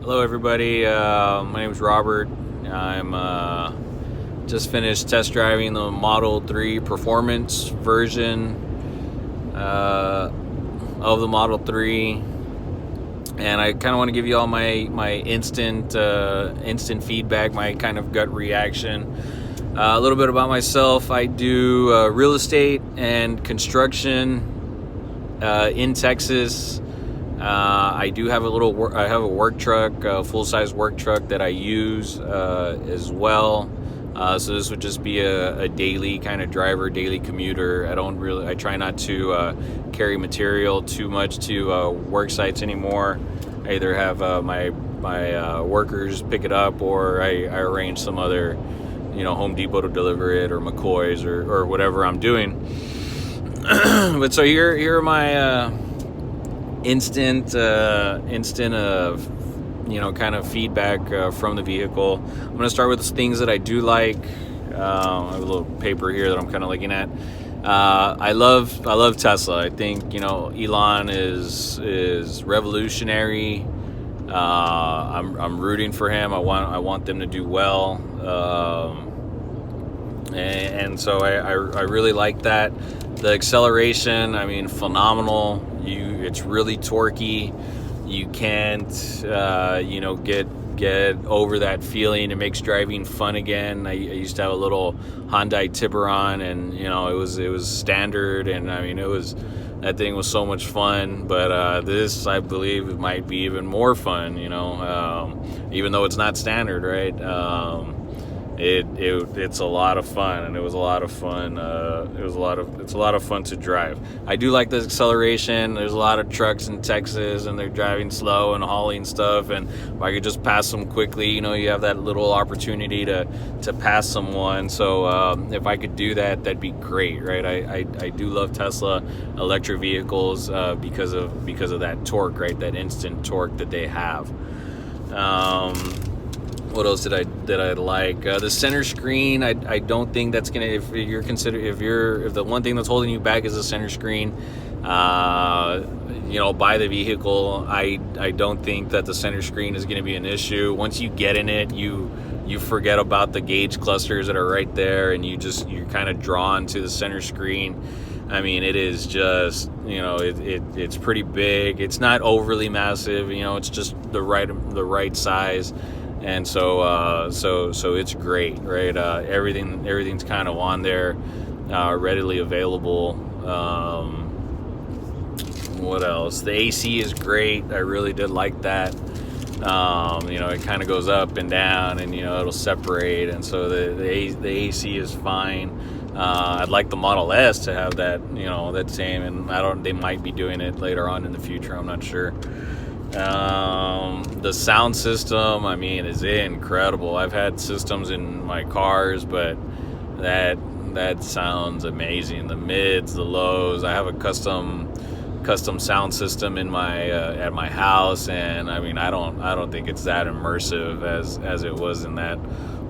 Hello, everybody. My name is Robert. I'm just finished test driving the Model 3 Performance version of the Model 3, and I kind of want to give you all my instant feedback, my kind of gut reaction. A little bit about myself. I do real estate and construction in Texas. I do have I have a work truck, a full-size work truck that I use as well. So this would just be a daily kind of driver, daily commuter. I try not to carry material too much to work sites anymore. I either have my workers pick it up, or I arrange some other, Home Depot to deliver it, or McCoy's, or whatever I'm doing. But so here are my instant kind of feedback from the vehicle. I'm going to start with the things that I do like. I have a little paper here that I'm kind of looking at. I love Tesla. I think Elon is revolutionary. I'm rooting for him. I want them to do well. And so I really like that. The acceleration, phenomenal. It's really torquey. You can't, get over that feeling. It makes driving fun again. I used to have a little Hyundai Tiburon, and it was standard, and that thing was so much fun. But this, I believe, it might be even more fun. Even though it's not standard, right? It's a lot of fun, and it was a lot of fun. It's a lot of fun to drive. I do like the acceleration. There's a lot of trucks in Texas, and they're driving slow and hauling stuff. And if I could just pass them quickly, you have that little opportunity to pass someone. So if I could do that, that'd be great, right? I do love Tesla electric vehicles because of that torque, right? That instant torque that they have. What else did I like? The center screen. I don't think that's gonna. If the one thing that's holding you back is the center screen, by the vehicle, I don't think that the center screen is gonna be an issue. Once you get in it, you forget about the gauge clusters that are right there, and you're kind of drawn to the center screen. It is just, it's pretty big. It's not overly massive. It's just the right size. And so it's great, right? Everything's kind of on there, readily available. What else? The AC is great. I really did like that. It kind of goes up and down, and it'll separate, and so the AC is fine. I'd like the Model S to have that, that same, and they might be doing it later on in the future. I'm not sure. The sound system, is incredible. I've had systems in my cars, but that sounds amazing. The mids, the lows. I have a custom sound system in my at my house, and I don't think it's that immersive as it was in that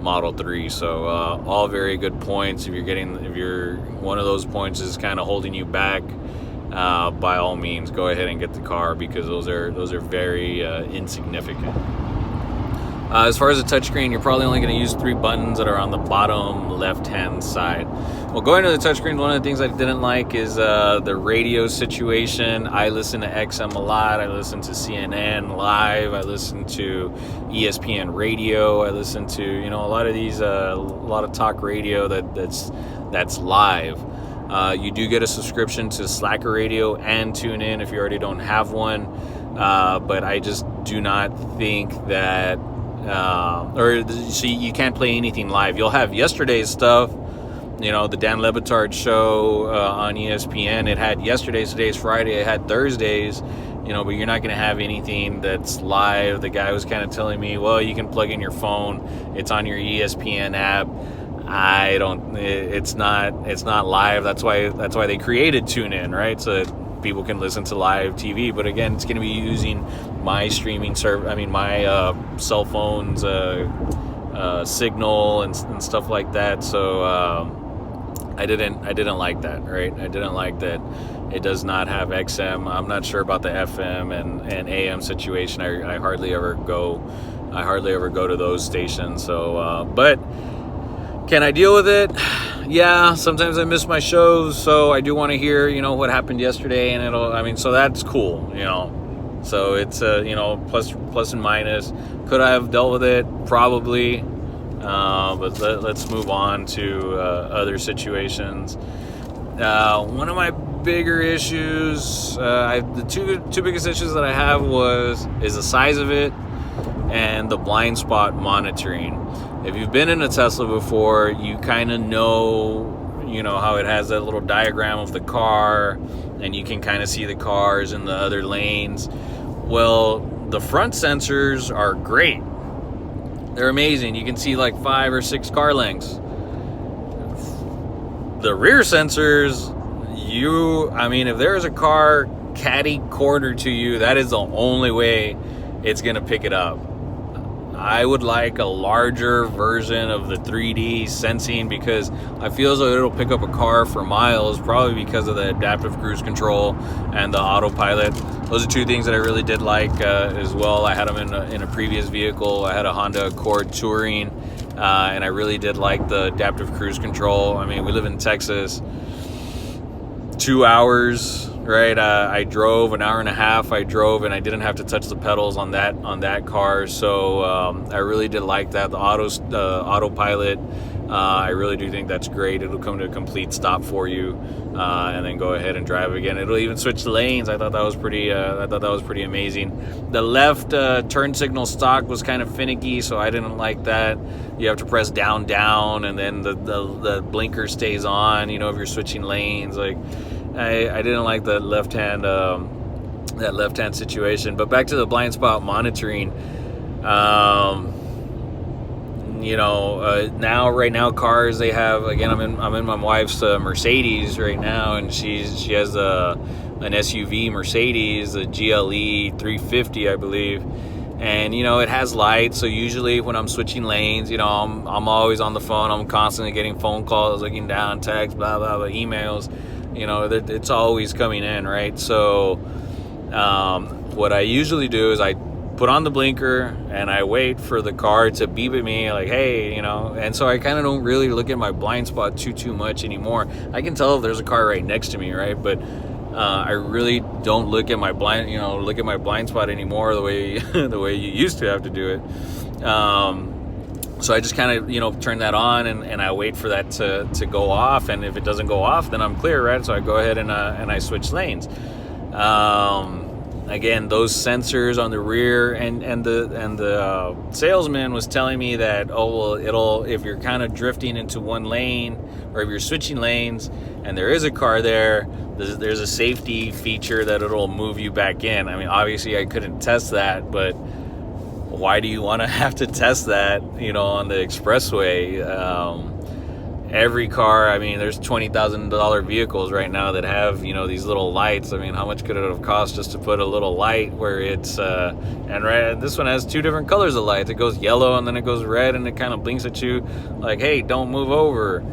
Model 3. So all very good points. If you're one of those points is kind of holding you back, by all means, go ahead and get the car, because those are very insignificant. As far as the touchscreen, you're probably only going to use 3 buttons that are on the bottom left-hand side. Well, going to the touchscreen, one of the things I didn't like is the radio situation. I listen to XM a lot. I listen to CNN live. I listen to ESPN radio. I listen to a lot of talk radio that's live. You do get a subscription to Slacker Radio and TuneIn if you already don't have one, but I just do not think that, you can't play anything live. You'll have yesterday's stuff, the Dan Le Batard show on ESPN. It had yesterday's, today's Friday, it had Thursdays, but you're not going to have anything that's live. The guy was kind of telling me, well, you can plug in your phone, it's on your ESPN app. It's not live. That's why they created TuneIn, right? So that people can listen to live TV. But again, it's going to be using my streaming my cell phone's signal and stuff like that. So I didn't like that, right? I didn't like that It does not have XM. I'm not sure about the FM and AM situation. I hardly ever go. I hardly ever go to those stations. So, but can I deal with it? Yeah, sometimes I miss my shows, so I do want to hear, what happened yesterday, and so that's cool, So it's plus and minus. Could I have dealt with it? Probably. But let's move on to other situations. One of my bigger issues, the two biggest issues that I have is the size of it and the blind spot monitoring. If you've been in a Tesla before, you kind of know how it has that little diagram of the car, and you can kind of see the cars in the other lanes. Well, the front sensors are great. They're amazing. You can see like 5 or 6 car lengths. The rear sensors, if there's a car catty corner to you, that is the only way it's going to pick it up. I would like a larger version of the 3D sensing, because I feel as though it'll pick up a car for miles, probably because of the adaptive cruise control and the autopilot. Those are two things that I really did like as well. I had them in a previous vehicle. I had a Honda Accord Touring, and I really did like the adaptive cruise control. We live in Texas. 2 hours, right? I drove an hour and a half. I drove and I didn't have to touch the pedals on that car. So I really did like that. The autopilot, I really do think that's great. It'll come to a complete stop for you, and then go ahead and drive again. It'll even switch lanes. I thought that was pretty amazing. The left turn signal stock was kind of finicky, so I didn't like that. You have to press down, and then the blinker stays on. If you're switching lanes, like I didn't like the left hand situation. But back to the blind spot monitoring. Right now cars, they have, again, I'm in my wife's Mercedes right now, and she has an SUV Mercedes, a GLE 350, I believe. And it has lights, so usually when I'm switching lanes, I'm always on the phone. I'm constantly getting phone calls, looking down, texts, blah blah blah, emails. It's always coming in, right? So what I usually do is I put on the blinker and I wait for the car to beep at me, like, hey, and so I kind of don't really look at my blind spot too much anymore. I can tell if there's a car right next to me, right? But I really don't look at my blind spot anymore the way you used to have to do it. So I just kind of turn that on, and I wait for that to go off, and if it doesn't go off, then I'm clear, right? So I go ahead and I switch lanes. Again, those sensors on the rear, and the salesman was telling me that, if you're kind of drifting into one lane, or if you're switching lanes and there is a car there's a safety feature that it'll move you back in. Obviously I couldn't test that, but why do you want to have to test that, on the expressway? Every car, there's $20,000 vehicles right now that have, these little lights. How much could it have cost just to put a little light where it's, this one has 2 different colors of lights. It goes yellow and then it goes red, and it kind of blinks at you like, hey, don't move over.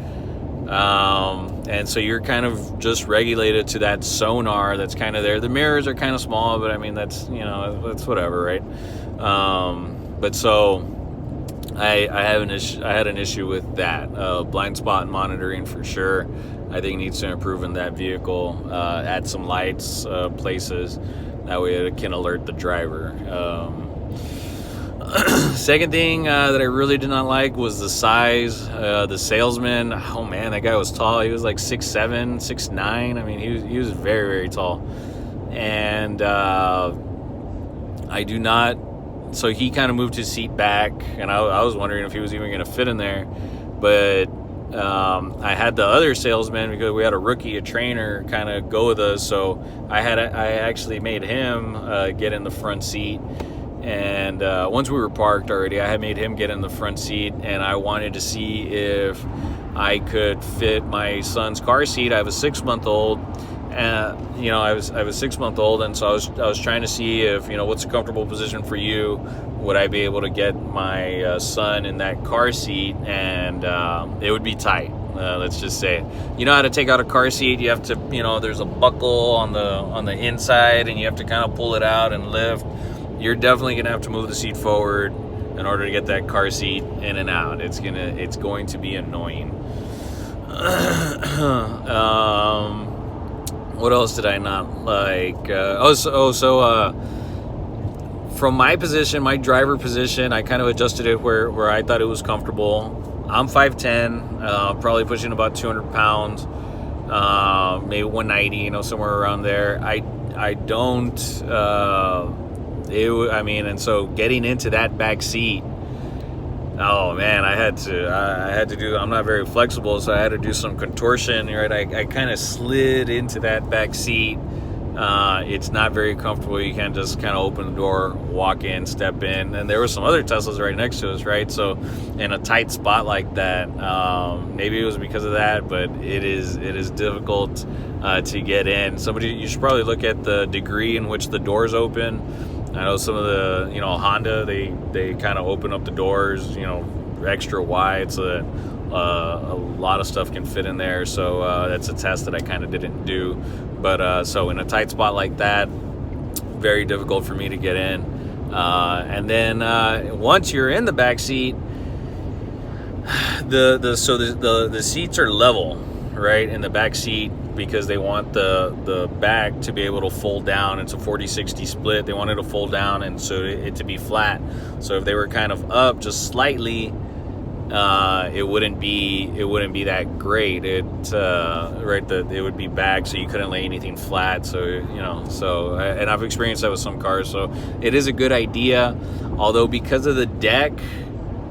And so you're kind of just regulated to that sonar that's kind of there. The mirrors are kind of small, but that's, that's whatever, right? But so I had an issue with that. Blind spot monitoring for sure. I think it needs to improve in that vehicle. Add some lights, places. That way it can alert the driver. Second thing that I really did not like was the size. The salesman, oh man, that guy was tall. He was like 6'7", 6'9". He was very, very tall. And I do not. So he kind of moved his seat back, and I was wondering if he was even going to fit in there. But I had the other salesman, because we had a trainer kind of go with us. So I actually made him get in the front seat. And once we were parked already, I had made him get in the front seat, and I wanted to see if I could fit my son's car seat. I have a 6-month-old. I was 6-month-old, and so I was trying to see if, what's a comfortable position for you? Would I be able to get my son in that car seat? And it would be tight. Let's just say, you know how to take out a car seat. You have to, there's a buckle on the inside, and you have to kind of pull it out and lift. You're definitely gonna have to move the seat forward in order to get that car seat in and out. It's going to be annoying. What else did I not like? From my position, my driver position, I kind of adjusted it where I thought it was comfortable. I'm 5'10", probably pushing about 200 pounds, maybe 190, somewhere around there. I don't, and so getting into that back seat, oh man, I had to do, I'm not very flexible, so I had to do some contortion, right? I kind of slid into that back seat. It's not very comfortable. You can't just kind of open the door, walk in, step in. And there were some other Teslas right next to us, right? So in a tight spot like that, maybe it was because of that, but it is difficult to get in. You should probably look at the degree in which the doors open. I know some of the, Honda, they kind of open up the doors, extra wide so that a lot of stuff can fit in there. So that's a test that I kind of didn't do. But so in a tight spot like that, very difficult for me to get in. And then once you're in the back seat, the seats are level, right, in the back seat, because they want the back to be able to fold down. It's a 40-60 split. They want it to fold down and so it to be flat. So if they were kind of up just slightly, it wouldn't be that great. It would be back, so you couldn't lay anything flat. So and I've experienced that with some cars. So it is a good idea, although because of the deck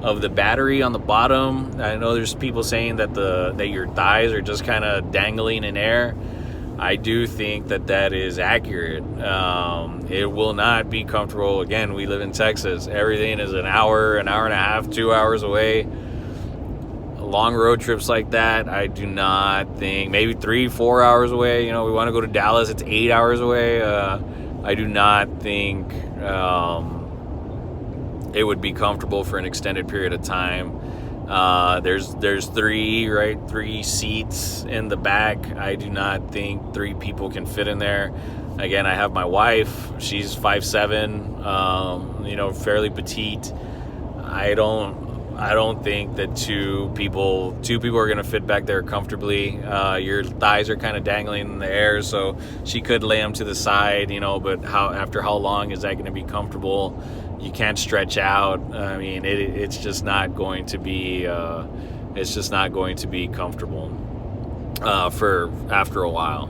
of the battery on the bottom, I know there's people saying that your thighs are just kind of dangling in air. I do think that is accurate. It will not be comfortable. Again, we live in Texas. Everything is an hour and a half, 2 hours away. Long road trips like that, I do not think, maybe 3-4 hours away. We want to go to Dallas, it's 8 hours away. I do not think it would be comfortable for an extended period of time. There's three seats in the back. I do not think 3 people can fit in there. Again, I have my wife. She's 5'7", fairly petite. I don't think that two people are going to fit back there comfortably. Your thighs are kind of dangling in the air, so she could lay them to the side, but after how long is that going to be comfortable? You can't stretch out. I mean, it's just not going to be comfortable for after a while.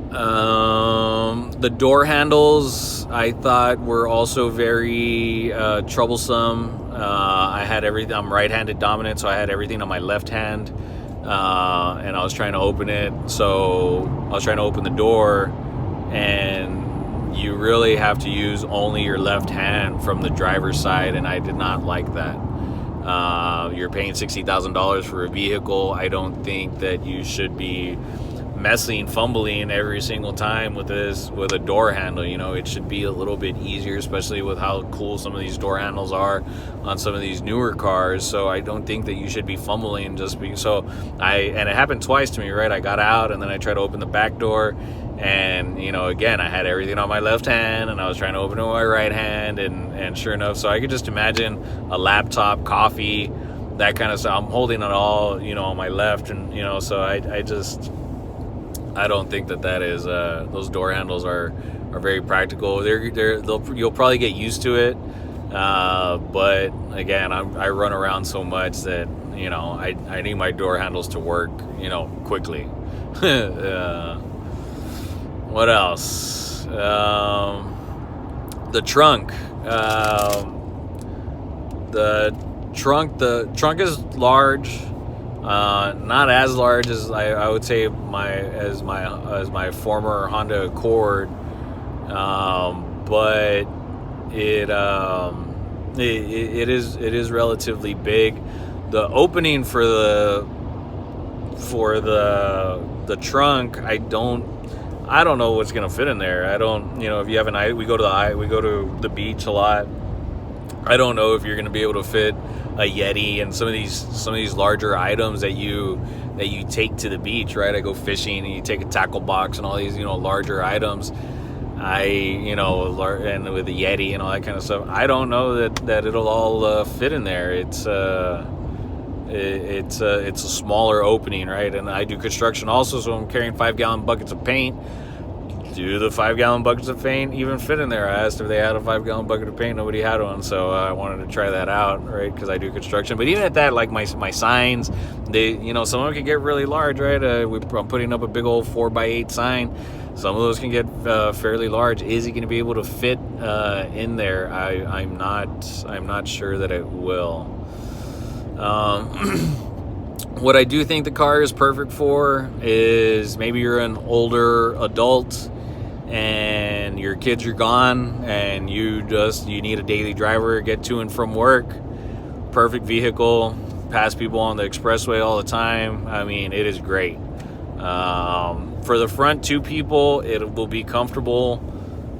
The door handles I thought were also very troublesome. I had everything. I'm right-handed dominant, so I had everything on my left hand, and I was trying to open it. So I was trying to open the door, and you really have to use only your left hand from the driver's side, and I did not like that. You're paying $60,000 for a vehicle. I don't think that you should be fumbling every single time with a door handle. It should be a little bit easier, especially with how cool some of these door handles are on some of these newer cars. So I don't think that you should be fumbling and it happened twice to me, right? I got out and then I tried to open the back door, and again, I had everything on my left hand and I was trying to open it with my right hand, and sure enough, so I could just imagine a laptop, coffee, that kind of stuff. I'm holding it all on my left, and so I don't think that is those door handles are very practical. You'll probably get used to it, but again, I run around so much that I need my door handles to work quickly. What else? The trunk. The trunk is large. Not as large as I would say as my former Honda Accord, but it is relatively big. The opening for the trunk, I don't know what's gonna fit in there. I don't, if you have we go to the beach a lot. I don't know if you're gonna be able to fit Yeti and some of these larger items that you take to the beach, right? I go fishing and you take a tackle box and all these, larger items. And with the Yeti and all that kind of stuff, I don't know that it'll all fit in there. It's a smaller opening, right? And I do construction also, so I'm carrying 5-gallon buckets of paint. Do the 5-gallon buckets of paint even fit in there? I asked if they had a 5-gallon bucket of paint. Nobody had one, so I wanted to try that out, right? Because I do construction. But even at that, like my signs, some of them can get really large, right? I'm putting up a big old 4x8 sign. Some of those can get fairly large. Is it going to be able to fit in there? I'm not sure that it will. What I do think the car is perfect for is maybe you're an older adult and your kids are gone and you need a daily driver, get to and from work. Perfect vehicle. Pass people on the expressway all the time. I mean, it is great. For the front 2 people, it will be comfortable.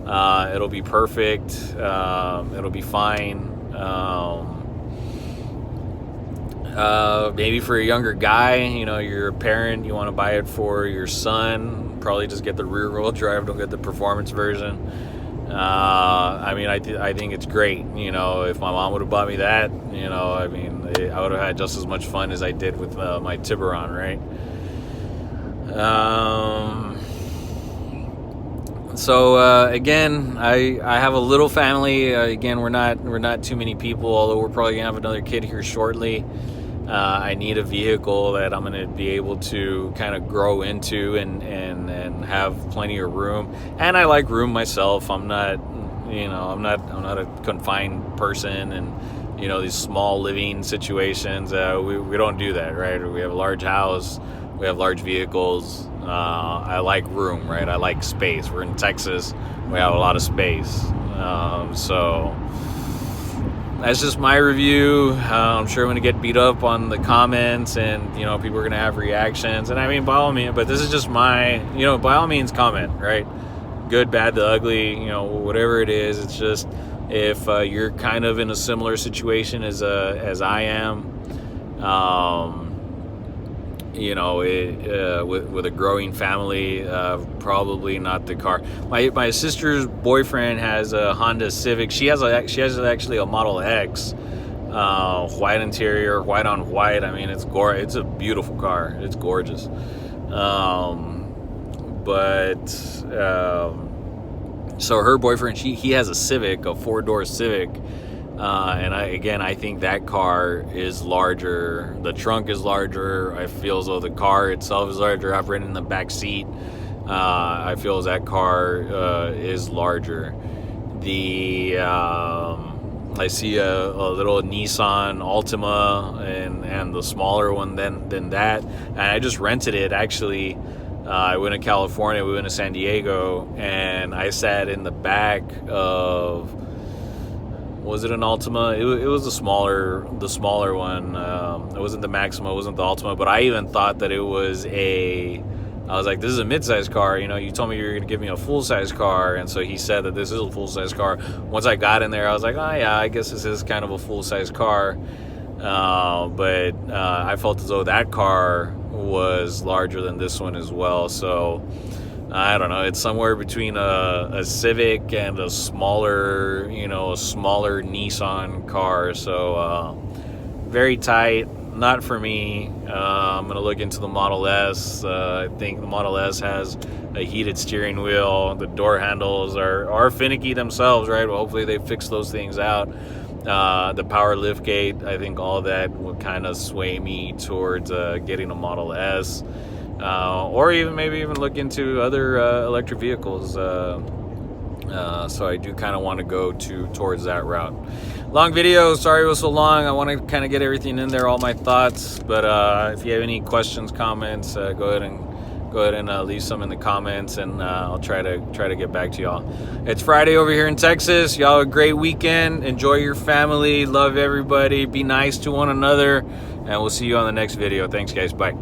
It'll be perfect. It'll be fine. Maybe for a younger guy, you're a parent, you want to buy it for your son, probably just get the rear-wheel drive, don't get the performance version. I think it's great. If my mom would have bought me that, I would have had just as much fun as I did with my Tiburon, right? Again, I have a little family. Again, we're not too many people, although we're probably gonna have another kid here shortly. I need a vehicle that I'm gonna be able to kind of grow into and have plenty of room. And I like room myself. I'm not a confined person, and these small living situations. We don't do that, right? We have a large house. We have large vehicles. I like room, right? I like space. We're in Texas. We have a lot of space. So that's just my review. I'm sure I'm going to get beat up on the comments, and people are going to have reactions. And by all means, but this is just my, by all means, comment, right? Good, bad, the ugly, whatever it is. It's just if you're kind of in a similar situation as I am. With a growing family, probably not the car. My sister's boyfriend has a Honda Civic. She has actually a Model X, white interior, white on white. It's a beautiful car. It's gorgeous. So her boyfriend, he has a Civic, a 4-door Civic. I think that car is larger. The trunk is larger. I feel as though the car itself is larger. I've ridden in the back seat. I feel as that car is larger. I see a little Nissan Altima and the smaller one than that. And I just rented it actually. I went to California. We went to San Diego, and I sat in the back of. Was it an Altima? It was the smaller one. It wasn't the Maxima, it wasn't the Altima, but I even thought that it was I was like, this is a mid-size car. You told me you were going to give me a full-size car, and so he said that this is a full-size car. Once I got in there, I was like, oh yeah, I guess this is kind of a full-size car. But I felt as though that car was larger than this one as well. So I don't know. It's somewhere between a Civic and a smaller Nissan car. So very tight. Not for me. I'm going to look into the Model S. I think the Model S has a heated steering wheel. The door handles are finicky themselves, right? Well, hopefully they fix those things out. The power liftgate, I think all that would kind of sway me towards getting a Model S. Or maybe even look into other electric vehicles. So I do kind of want to go towards that route. Long video, sorry it was so long. I want to kind of get everything in there, all my thoughts. But if you have any questions, comments, go ahead and leave some in the comments, and I'll try to get back to y'all. It's Friday over here in Texas. Y'all have a great weekend. Enjoy your family. Love everybody. Be nice to one another, and we'll see you on the next video. Thanks, guys. Bye.